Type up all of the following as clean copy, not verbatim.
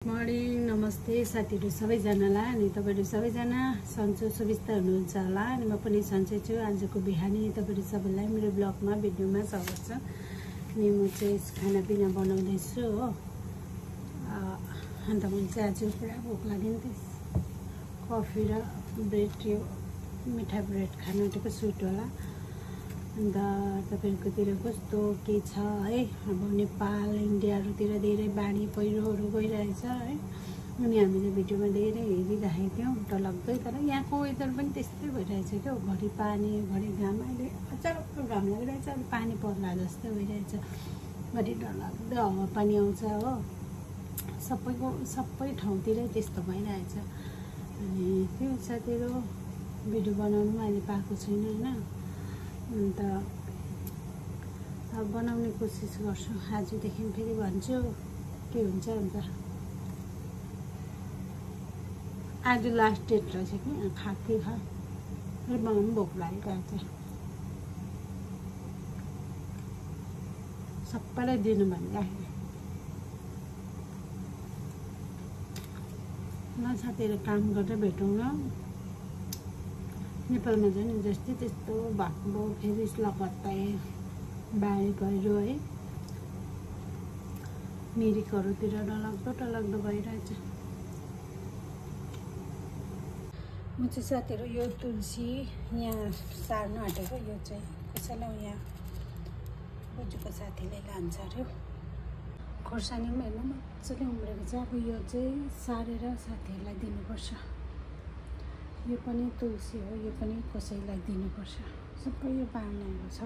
Morning नमस्ते साथीहरु सबैजनालाई अनि तपाईहरु सबैजना सन्चो सुविस्ता हुनुहुन्छ होला अनि म पनि सन्चै छु। आजको बिहानी तपाईहरु सबैलाई मेरो ब्लगमा भिडियोमा स्वागत छ। अनि म चाहिँ खाना पिना बनाउँदै छु हो। अन्त म चाहिँ आज पुरा भोक लाग्यो नि त कफी र ब्रेड यो मिठा ब्रेड खान आँटेको स्विट होला। अन्त तपाईहरुकोतिर कस्तो के छ है। अब नेपाल इन्डियाहरुतिर धेरै बाढी पहिरोहरु गइरहेछ है। अनि हामीले भिडियोमा धेरै हेरिरहेको थियौं डरलाग्दै। तर यहाँको वेदर पनि त्यस्तै भइरहेछ के घरि पानी घरि घाम। अहिले अचानक घाम लागिरहेछ अनि पानी पर्ला जस्तो भइरहेछ। घरि डरलाग्दो हावा पानी आउँछ हो। सबै ठाउँतिरै त्यस्तो भइरहेछ। अनि त्यो साथीहरु भिडियो बनाउनु अहिले पाएको छैन हैन। अन्त अब बनाउने कोसिस गर्छु। आजदेखि फेरि भन्छु के हुन्छ। अन्त आज लास्ट डेट रहेछ कि खाके खा फेरि मलाई पनि भोक लागिरहेको छ। सबैलाई दिनु भनिराखेँ ल साथीहरु। काम गर्दै भेटौँ न। नेपालमा झन् जस्तै त्यस्तो भएको फेरि लगत्तै बाढी पहिरो है मिरिकहरुतिर डरलाग्दो भइरहेछ। म चाहिँ साथीहरु यो तुलसी यहाँ सार्न आँटेको। यो चाहिँ कसैलाई यहाँ बोजूको साथीले लान्छ अरे खोर्सानीमा हेर्नु मजाले उम्रेको छ। अब यो चाहिँ सारेर साथीहरूलाई दिनुपर्छ। यो पनि तुलसी हो। यो पनि कसैलाई दिनुपर्छ। सबै यो बाँड्नेको छ।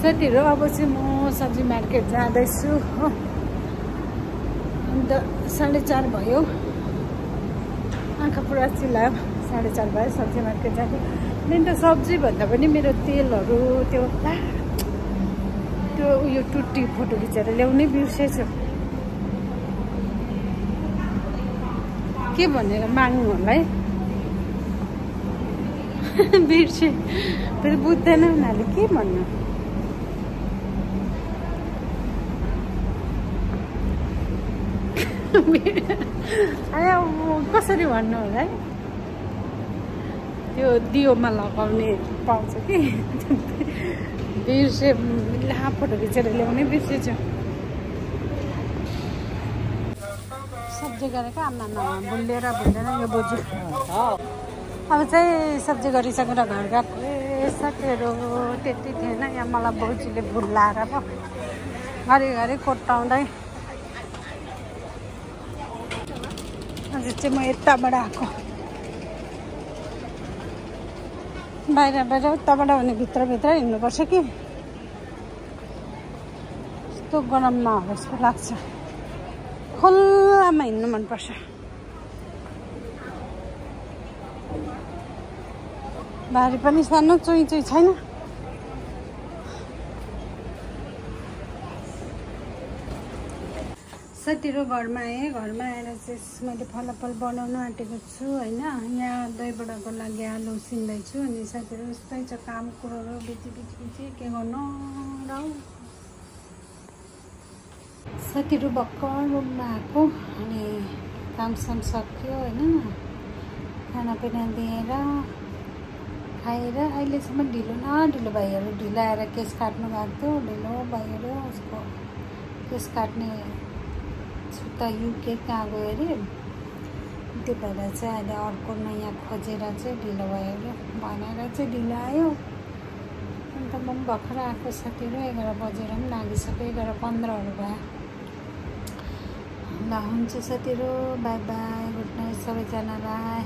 साथीहरु अब चाहिँ म सब्जी मार्केट जाँदैछु हो। अन्त 4:30 भयो। आँखा पुरा चिल्लायो। 4:30 भयो सब्जी मार्केट जाँदै। मेन त सब्जी भन्दा पनि मेरो तेलहरु त्यो उयो टुट्टी फोटो खिचेर ल्याउनै बिर्सेछु। के भनेर माग्नु होला है। बिर्से फेरि बुझ्दैन उनीहरूले के भन्नु। कसरी भन्नु होला है। त्यो दियोमा लगाउने पाउँछ कि बिर्से ला फोटो खिचेर ल्याउने बिर्सेछु सब्जी गरेको आमा भुलेर यो बोजू अब चाहिँ सब्जी गरिसकेर घर गएको साथीहरू त्यति थिएन यहाँ मलाई बोजूले भुल्लाएर पो घरिघरि कोट्टाउँदै अझ चाहिँ म यताबाट आएको बाहिर उताबाट भने भित्रभित्र हिँड्नुपर्छ कि यस्तो गरममा हो जस्तो लाग्छ खुल्लामा हिँड्नु मनपर्छ बारी पनि सानो चुई छैन साथीहरू घरमा आएँ घरमा आएर चाहिँ मैले फलाफल बनाउनु आँटेको छु होइन यहाँ दहीबडाको लागि आलु उसिन्दैछु अनि साथीहरू यस्तै छ काम कुरोहरू बिची के गर्नु र साथीहरू भर्खर रुममा आएको अनि कामसाम सक्यो होइन खानापिना दिएर खाएर अहिलेसम्म ढिलो भाइहरू ढिलो आएर केस काट्नु गएको थियो ढिलो भाइहरू उसको केस काट्ने छुट्टा युके कहाँ गयो अरे त्यो भएर चाहिँ अहिले अर्को नयाँ खोजेर चाहिँ ढिलो भयो अरे भनेर चाहिँ ढिलो आयो अन्त म पनि भर्खर आएको साथीहरू 11 बजेर पनि लागिसक्यो 11:15 भयो ल हुन्छ साथीहरू बाई बाई गुड नाइट सबैजनालाई